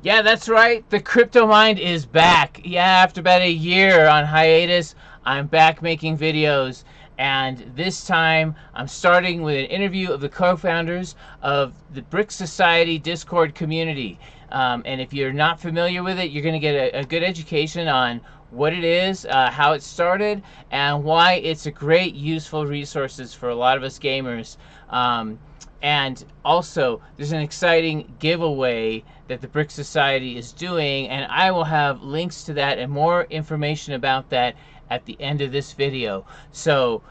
Yeah, that's right. The crypto mind is back. Yeah, after about a year on hiatus, I'm back making videos. And this time, I'm starting with an interview of the co-founders of the Brix Society Discord community. And if you're not familiar with it, you're going to get a good education on what it is, how it started, and why it's a great, useful resources for a lot of us gamers. And also, there's an exciting giveaway that the Brix Society is doing, and I will have links to that and more information about that at the end of this video. So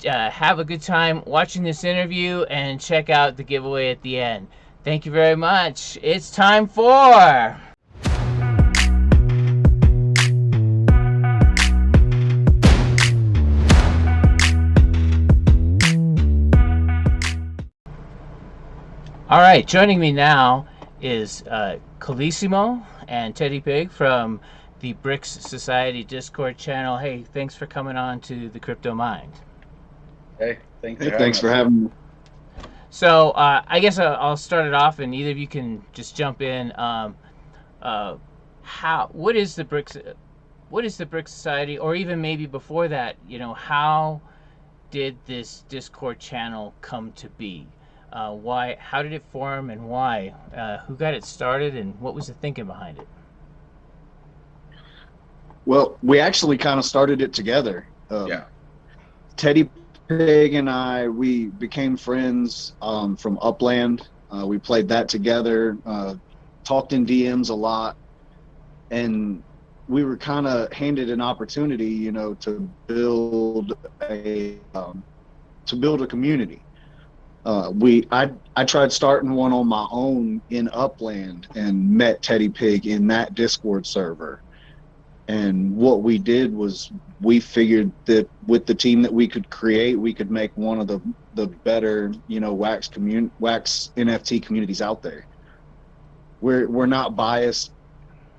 have a good time watching this interview and check out the giveaway at the end. Thank you very much. It's time for... All right, joining me now is Colissimo and Teddy Pig from the Brix Society Discord channel. Hey, thanks for coming on to the Crypto Mind. Hey, thanks Hey, for having thanks for us. having me. So I guess I'll start it off, and either of you can just jump in. How? What is the Brix Society, or even maybe before that? How did this Discord channel come to be? Why? How did it form, and why? Who got it started, and what was the thinking behind it? Well, we actually kind of started it together. Yeah. Teddy Pig and I, we became friends from Upland. We played that together, talked in DMs a lot, and we were kind of handed an opportunity, to build a community. I tried starting one on my own in Upland and met Teddy Pig in that Discord server. And what we did was we figured that with the team that we could create, we could make one of the better, wax NFT communities out there. We're not biased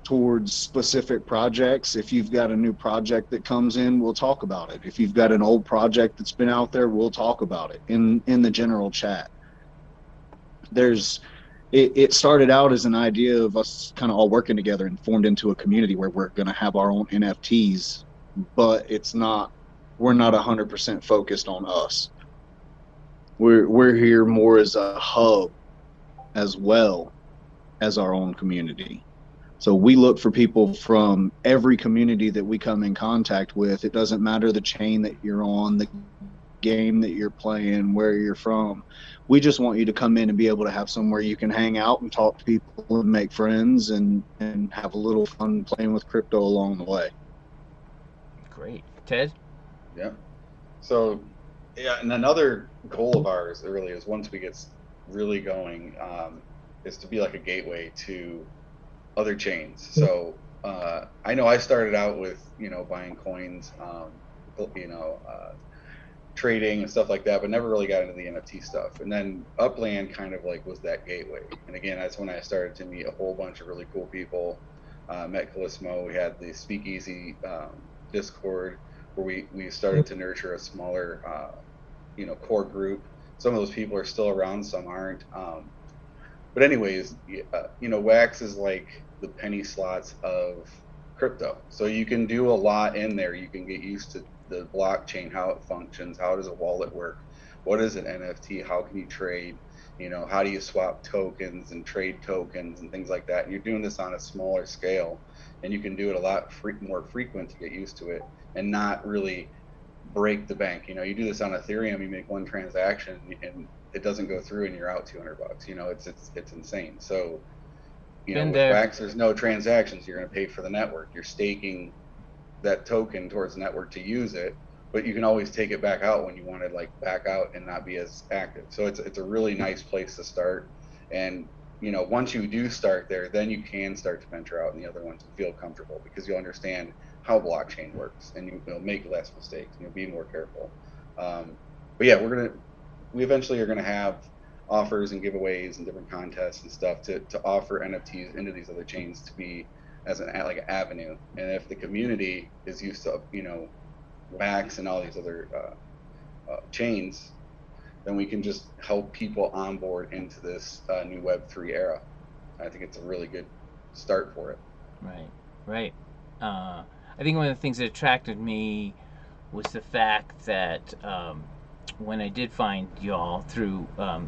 towards specific projects. If you've got a new project that comes in, we'll talk about it. If you've got an old project that's been out there, we'll talk about it in the general chat. It started out as an idea of us kind of all working together and formed into a community where we're going to have our own NFTs, but we're not 100% focused on us. We're here more as a hub as well as our own community. So we look for people from every community that we come in contact with. It doesn't matter the chain that you're on, the game that you're playing, where you're from. We just want you to come in and be able to have somewhere you can hang out and talk to people and make friends and have a little fun playing with crypto along the way. Great. Ted? Yeah. So, yeah, and another goal of ours really is once we get really going, is to be like a gateway to other chains. So I know I started out with, buying coins, trading and stuff like that, but never really got into the NFT stuff. And then Upland kind of like was that gateway. And again, that's when I started to meet a whole bunch of really cool people. Met Colissimo. We had the Speakeasy Discord where we started to nurture a smaller, core group. Some of those people are still around, some aren't. But anyways, Wax is like the penny slots of crypto. So you can do a lot in there. You can get used to the blockchain, how it functions, how does a wallet work, what is an NFT, how can you trade, how do you swap tokens and trade tokens and things like that. And you're doing this on a smaller scale, and you can do it a lot more frequent to get used to it and not really break the bank. You do this on Ethereum, you make one transaction and it doesn't go through and you're out $200. It's insane. So Been with there. Wax, there's no transactions. You're going to pay for the network. You're staking that token towards the network to use it, but you can always take it back out when you want to back out and not be as active. So it's a really nice place to start. And once you do start there, then you can start to venture out in the other ones and feel comfortable because you'll understand how blockchain works and you'll make less mistakes and you'll be more careful. But yeah, we eventually are going to have offers and giveaways and different contests and stuff to offer NFTs into these other chains to be as an avenue. And if the community is used to Wax and all these other chains, then we can just help people onboard into this new Web3 era. I think it's a really good start for it. Right, right. I think one of the things that attracted me was the fact that when I did find y'all through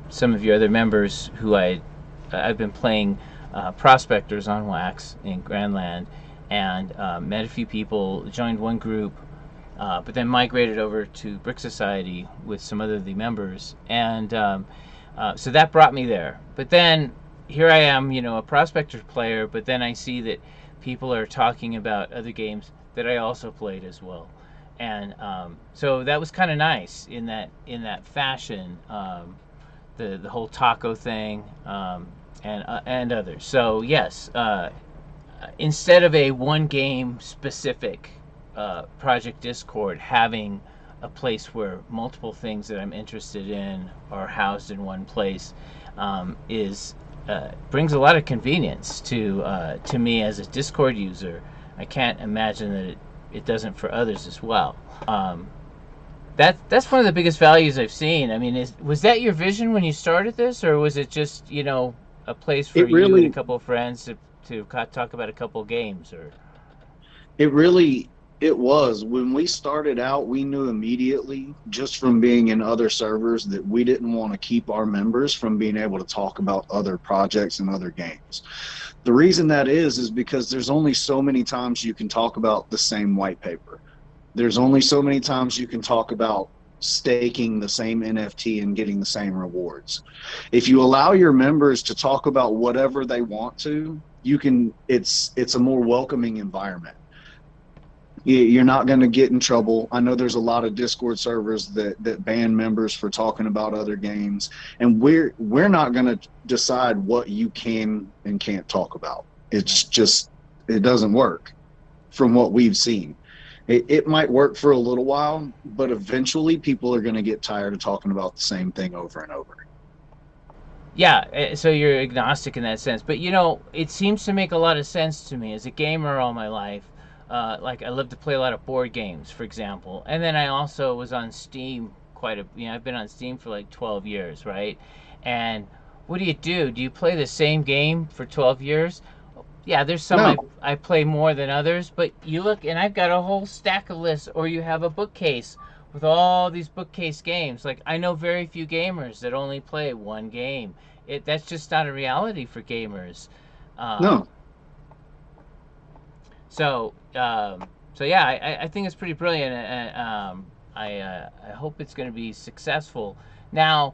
some of your other members who I've been playing Prospectors on Wax in Grandland, and met a few people, joined one group, but then migrated over to Brix Society with some other of the members, and so that brought me there. But then here I am, a Prospector player, but then I see that people are talking about other games that I also played as well, and so that was kind of nice in that fashion. The whole taco thing, and others. So yes, instead of a one game specific project Discord, having a place where multiple things that I'm interested in are housed in one place is brings a lot of convenience to me as a Discord user. I can't imagine that it doesn't for others as well. That's one of the biggest values I've seen. I mean, was that your vision when you started this, or was it just a place for It you and a really, couple of friends to talk about a couple of games? Or it really, it was. When we started out, we knew immediately, just from being in other servers, that we didn't want to keep our members from being able to talk about other projects and other games. The reason that is because there's only so many times you can talk about the same white paper. There's only so many times you can talk about staking the same NFT and getting the same rewards. If you allow your members to talk about whatever they want to, it's a more welcoming environment. You're not going to get in trouble. I know there's a lot of Discord servers that ban members for talking about other games, and we're not going to decide what you can and can't talk about. It's just, it doesn't work from what we've seen. It might work for a little while, but eventually people are going to get tired of talking about the same thing over and over. yeah, so you're agnostic in that sense, but it seems to make a lot of sense to me as a gamer all my life. Like I love to play a lot of board games, for example, and then I also was on Steam quite a. I've been on Steam for like 12 years, right? And what do you do? Do you play the same game for 12 years? Yeah, there's some No, I play more than others, but you look and I've got a whole stack of lists, or you have a bookcase with all these bookcase games. Like I know very few gamers that only play one game. That's just not a reality for gamers. Um, no. so so yeah, I think it's pretty brilliant, and I hope it's going to be successful. Now,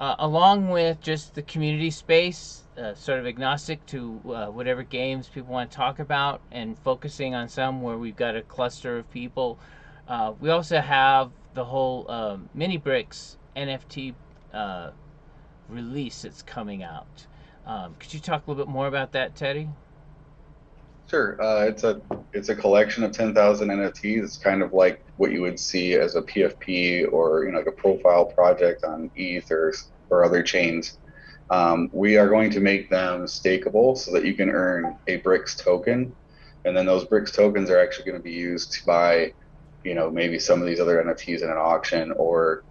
along with just the community space, sort of agnostic to whatever games people want to talk about, and focusing on some where we've got a cluster of people, we also have the whole MiniBrix NFT release that's coming out. Could you talk a little bit more about that, Teddy? Sure. It's a collection of 10,000 NFTs. It's kind of like what you would see as a PFP or like a profile project on ETH or other chains. We are going to make them stakeable so that you can earn a Brix token, and then those Brix tokens are actually going to be used to buy, maybe some of these other NFTs in an auction, or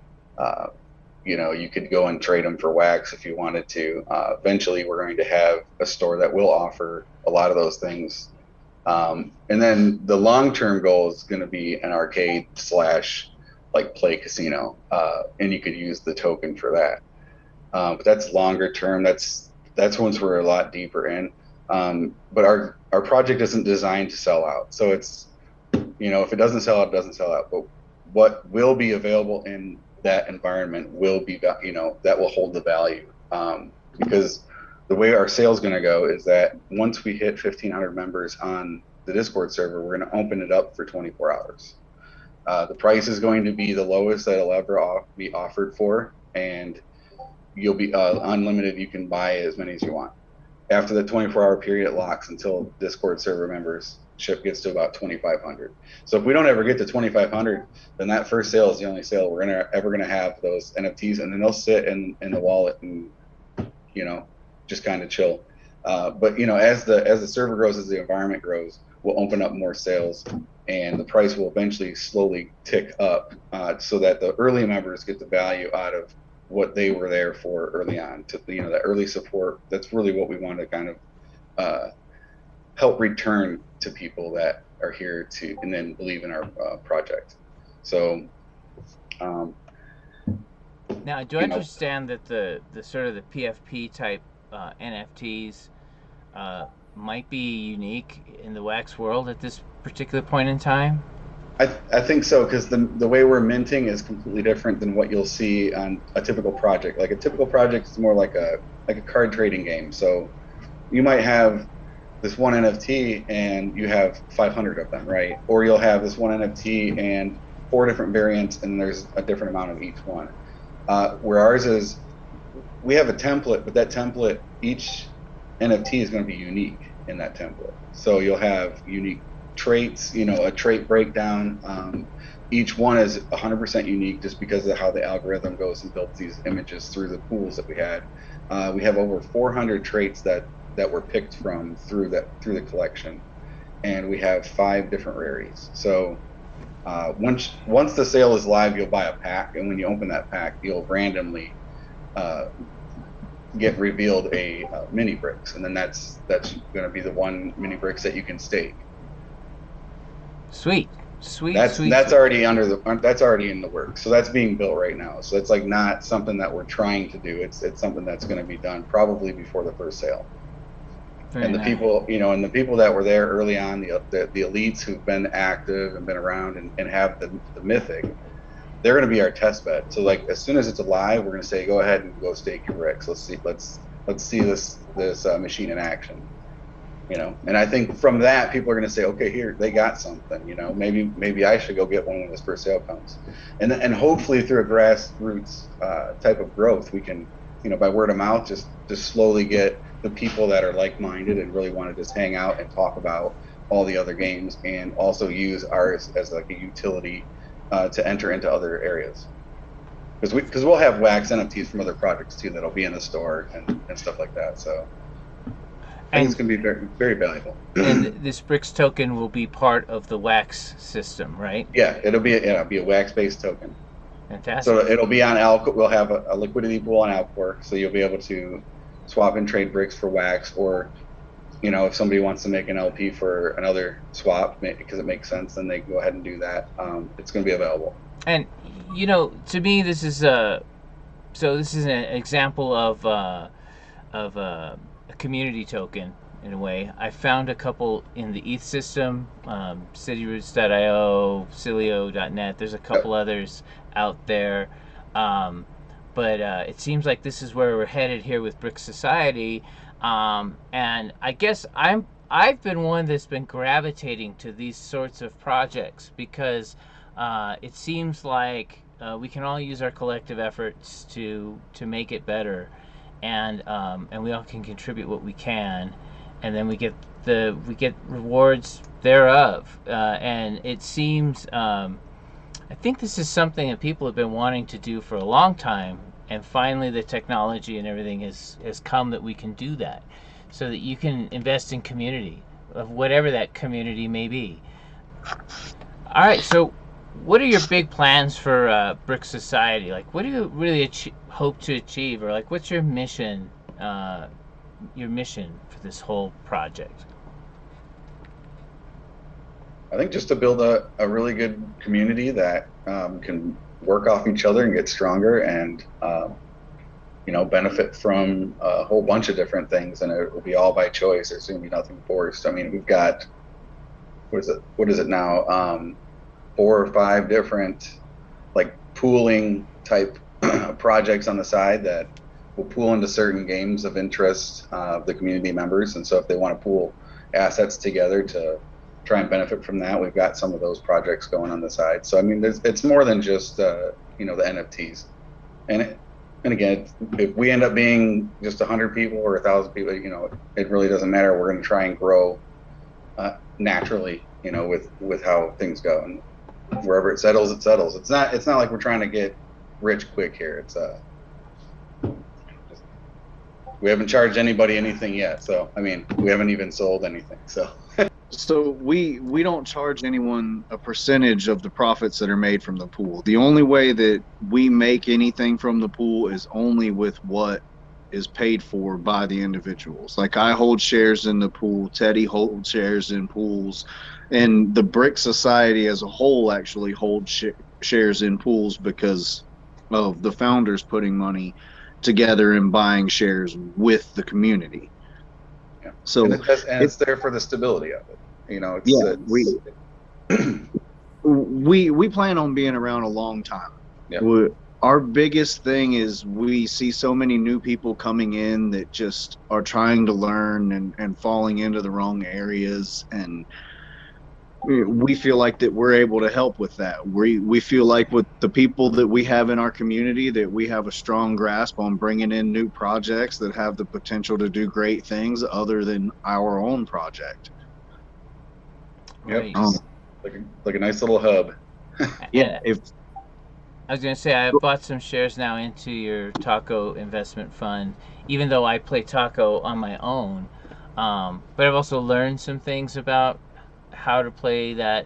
you could go and trade them for wax if you wanted to. Eventually, we're going to have a store that will offer a lot of those things. And then the long-term goal is going to be an arcade slash like play casino, and you could use the token for that. But that's longer term. That's once we're a lot deeper in. But our project isn't designed to sell out. So it's, if it doesn't sell out, it doesn't sell out. But what will be available in that environment will be, that will hold the value. Because the way our sale is going to go is that once we hit 1,500 members on the Discord server, we're going to open it up for 24 hours. The price is going to be the lowest that it'll ever be offered for, and you'll be unlimited. You can buy as many as you want. After the 24-hour period, it locks until Discord server membership gets to about 2,500. So if we don't ever get to 2,500, then that first sale is the only sale we're ever gonna have those NFTs, and then they'll sit in the wallet and just kind of chill. But as the server grows, as the environment grows, we'll open up more sales, and the price will eventually slowly tick up, so that the early members get the value out of what they were there for early on. To that early support, that's really what we want to kind of help return to people that are here to and then believe in our project. So now I do understand that the sort of the PFP type NFTs might be unique in the wax world at this particular point in time. I think so, because the way we're minting is completely different than what you'll see on a typical project. Like a typical project is more like a card trading game. So you might have this one NFT and you have 500 of them, right? Or you'll have this one NFT and 4 different variants and there's a different amount of each one. Where ours is, we have a template, but that template, each NFT is going to be unique in that template. So you'll have unique traits, a trait breakdown. Each one is 100% unique just because of how the algorithm goes and builds these images through the pools that we had. We have over 400 traits that were picked from through the collection, and we have 5 different rarities. So once the sale is live, you'll buy a pack, and when you open that pack, you'll randomly get revealed a MiniBrix, and then that's going to be the one MiniBrix that you can stake. Sweet. That's already that's already in the works. So that's being built right now. So it's like not something that we're trying to do. It's something that's going to be done probably before the first sale. Very and the nice. people, and the people that were there early on, the elites who've been active and been around and have the mythic, they're going to be our test bed. So like as soon as it's alive, we're going to say, go ahead and go stake your Brix. Let's see this machine in action. And I think from that, people are going to say, okay, here they got something. Maybe I should go get one when this first sale comes, and hopefully through a grassroots type of growth, we can, by word of mouth, just slowly get the people that are like-minded and really want to just hang out and talk about all the other games, and also use ours as like a utility to enter into other areas. Because we'll have wax NFTs from other projects too that'll be in the store and stuff like that. So I think it's going to be very, very valuable. And this Brix token will be part of the wax system, right? Yeah, it'll be a wax-based token. Fantastic. So it'll be on Alcor. We'll have a liquidity pool on Alcor, so you'll be able to swap and trade Brix for wax, or if somebody wants to make an LP for another swap because it makes sense, then they can go ahead and do that. It's going to be available. And to me, this is an example of a community token in a way. I found a couple in the ETH system, cityroots.io, Cilio.net. There's a couple others out there, but it seems like this is where we're headed here with Brix Society. And I guess I've been one that's been gravitating to these sorts of projects because it seems like we can all use our collective efforts to make it better, and we all can contribute what we can, and then we get rewards thereof. And it seems I think this is something that people have been wanting to do for a long time, and finally the technology and everything has come that we can do that, so that you can invest in community of whatever that community may be. All right, so what are your big plans for Brix Society? Like, what do you really hope to achieve, or like, what's your mission? Your mission for this whole project? I think just to build a really good community that can work off each other and get stronger, and benefit from a whole bunch of different things, and it will be all by choice. There's going to be nothing forced. I mean, we've got what is it now? 4 or 5 different like pooling type projects on the side that will pool into certain games of interest of the community members. And so if they want to pool assets together to try and benefit from that, we've got some of those projects going on the side. So I mean, it's more than just the NFTs. And again, if we end up being just 100 people or 1,000 people, it really doesn't matter. We're going to try and grow naturally, with how things go, and wherever it settles, it settles. It's not like we're trying to get rich quick here. It's we haven't charged anybody anything yet. So I mean, we haven't even sold anything. So we don't charge anyone a percentage of the profits that are made from the pool. The only way that we make anything from the pool is only with what is paid for by the individuals. Like I hold shares in the pool, Teddy holds shares in pools, and the Brix Society as a whole actually holds shares in pools because of the founders putting money together and buying shares with the community. Yeah. So it's there for the stability of it. You know, we plan on being around a long time. Yeah. Our biggest thing is we see so many new people coming in that just are trying to learn and falling into the wrong areas, and we feel like that we're able to help with that. We feel like with the people that we have in our community that we have a strong grasp on bringing in new projects that have the potential to do great things other than our own project. Yep. Like a nice little hub. Yeah. I was going to say, I've bought some shares now into your Taco investment fund, even though I play Taco on my own. But I've also learned some things about how to play that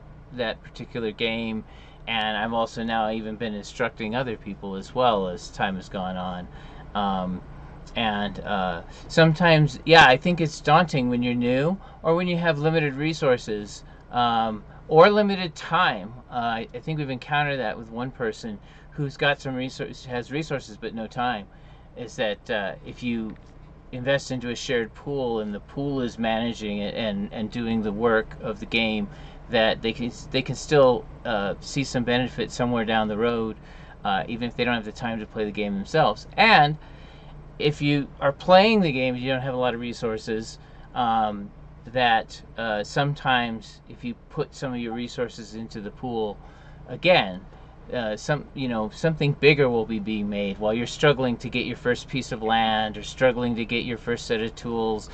particular game, and I've also now even been instructing other people as well as time has gone on. And sometimes, yeah, I think it's daunting when you're new or when you have limited resources. Or limited time. I think we've encountered that with one person who's got some has resources but no time. Is that if you invest into a shared pool and the pool is managing it and doing the work of the game, that they can still see some benefit somewhere down the road, even if they don't have the time to play the game themselves. And if you are playing the game, you don't have a lot of resources. That sometimes if you put some of your resources into the pool again, something bigger will be being made while you're struggling to get your first piece of land or struggling to get your first set of tools.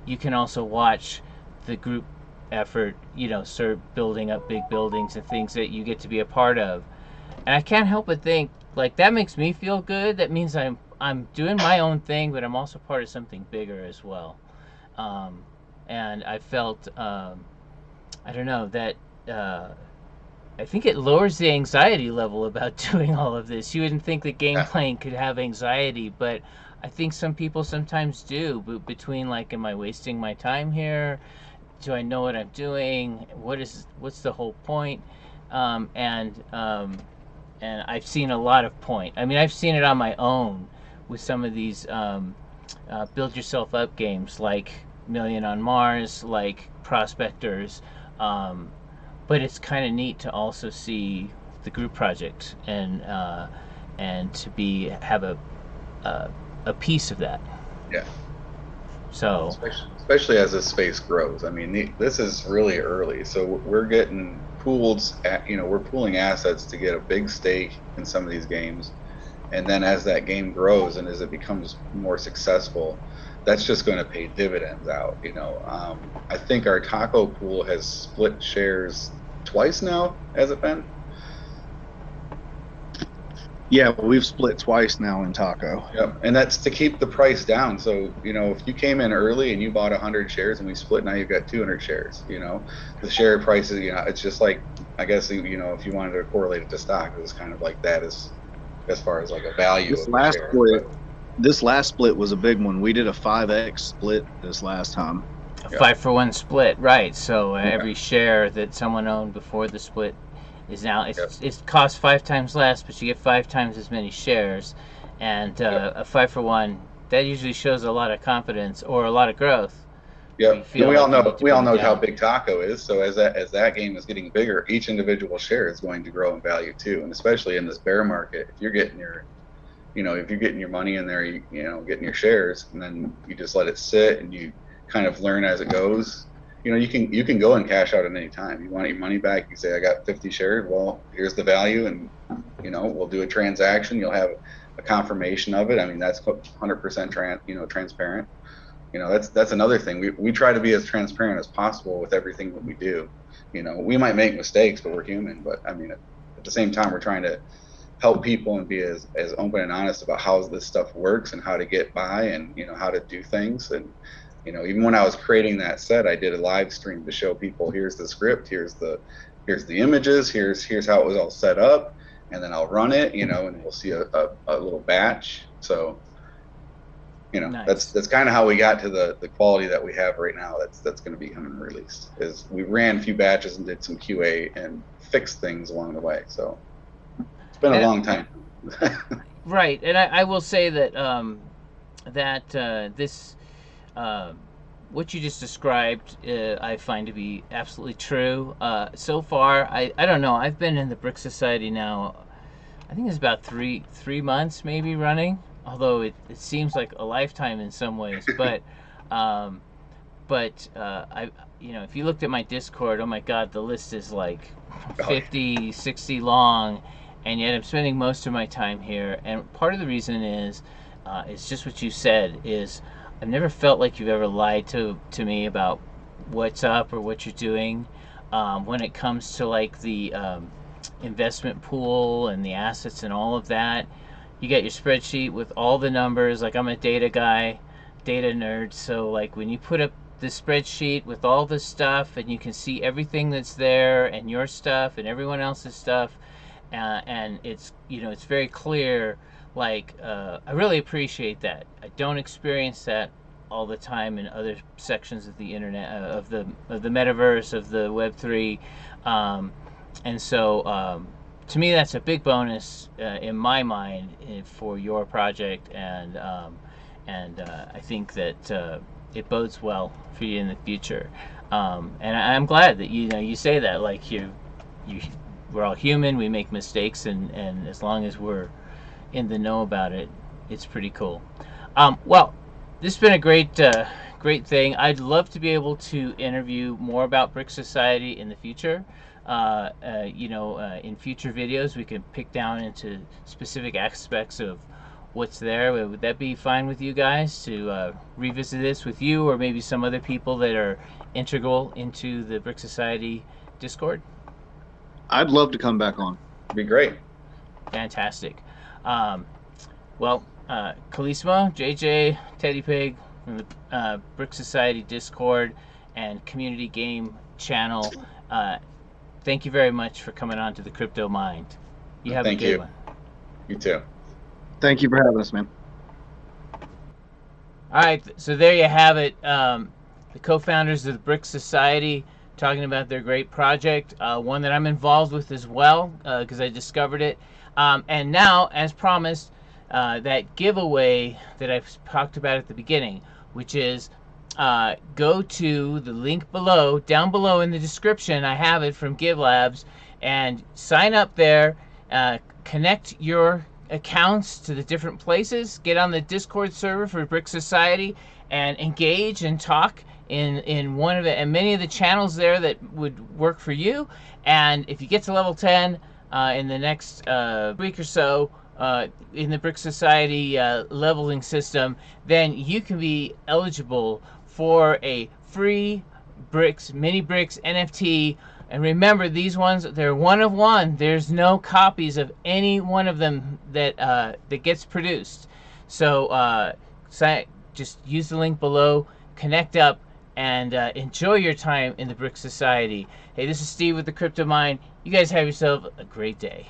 You can also watch the group effort, start building up big buildings and things that you get to be a part of. And I can't help but think, like, that makes me feel good. That means I'm doing my own thing, but I'm also part of something bigger as well. And I felt, I don't know, that I think it lowers the anxiety level about doing all of this. You wouldn't think that game playing could have anxiety, but I think some people sometimes do. Between, like, am I wasting my time here? Do I know what I'm doing? What's the whole point? And I've seen a lot of point. I mean, I've seen it on my own with some of these build yourself up games like Million on Mars, like Prospectors, but it's kind of neat to also see the group project and to have a piece of that. Yeah. So especially as this space grows. I mean, this is really early, so we're getting pooled. We're pooling assets to get a big stake in some of these games, and then as that game grows and as it becomes more successful, that's just going to pay dividends out. I think our Taco pool has split shares twice now. Has it been? Yeah, we've split twice now in Taco. Yep, and that's to keep the price down. So, if you came in early and you bought 100 shares and we split, now you've got 200 shares. The share prices, it's just like, I guess, if you wanted to correlate it to stock, it was kind of like that as far as like a value of the share. This last split was a big one. We did a 5x split this last time. A 5-for-1 split, right? So every share that someone owned before the split is now it costs 5 times less, but you get 5 times as many shares, and a 5-for-1 that usually shows a lot of confidence or a lot of growth. Yeah, we all know how big Taco is. So as that game is getting bigger, each individual share is going to grow in value too, and especially in this bear market, if you're getting your money in there, getting your shares, and then you just let it sit and you kind of learn as it goes. You can go and cash out at any time. You want your money back, you say, I got 50 shares. Well, here's the value, and we'll do a transaction. You'll have a confirmation of it. I mean, that's 100% transparent. That's another thing. We try to be as transparent as possible with everything that we do. We might make mistakes, but we're human. But I mean, at the same time, we're trying to help people and be as open and honest about how this stuff works and how to get by and how to do things. And even when I was creating that set, I did a live stream to show people, here's the script, here's the images, here's how it was all set up, and then I'll run it, and we'll see a little batch. So You know, Nice. that's kind of how we got to the quality that we have right now. That's going to be coming released. Is we ran a few batches and did some QA and fixed things along the way. So it's been a long time. Right, and I will say that this what you just described, I find to be absolutely true. So far, I don't know. I've been in the Brix Society now. I think it's about three months maybe running. Although it seems like a lifetime in some ways, but I if you looked at my Discord, oh my God, the list is like 50, 60 long, and yet I'm spending most of my time here. And part of the reason is it's just what you said, is I've never felt like you've ever lied to me about what's up or what you're doing. When it comes to like the investment pool and the assets and all of that, you get your spreadsheet with all the numbers. Like, I'm a data guy, data nerd, so like when you put up the spreadsheet with all the stuff and you can see everything that's there and your stuff and everyone else's stuff, and it's it's very clear. Like, I really appreciate that. I don't experience that all the time in other sections of the internet, of the metaverse, of the Web3, and so to me that's a big bonus in my mind for your project, and I think that it bodes well for you in the future, and I'm glad that you say that. Like, we're all human, we make mistakes, and as long as we're in the know about it, it's pretty cool. Well, this has been a great thing. I'd love to be able to interview more about Brix Society in the future. In future videos, we can pick down into specific aspects of what's there. Would that be fine with you guys to revisit this with you, or maybe some other people that are integral into the Brix Society Discord? I'd love to come back on. It'd be great. Fantastic. Kalisma, JJ, Teddy Pig from the Brix Society Discord and community game channel, thank you very much for coming on to the Crypto Mind. You have a good one. You too. Thank you for having us, man. All right, so there you have it. The co-founders of the Brix Society talking about their great project, one that I'm involved with as well, because I discovered it. And now, as promised, that giveaway that I've talked about at the beginning, which is go to the link below, down below in the description. I have it from Givelabs, and sign up there, connect your accounts to the different places, get on the Discord server for Brix Society, and engage and talk in one of the and many of the channels there that would work for you. And if you get to level 10 in the next week or so in the Brix Society leveling system, then you can be eligible for a free MiniBrix NFT. And remember, these ones, they're one of one. There's no copies of any one of them that that gets produced. So just use the link below, connect up, and enjoy your time in the Brix Society. Hey, this is Steve with the Crypto Mind. You guys have yourself a great day.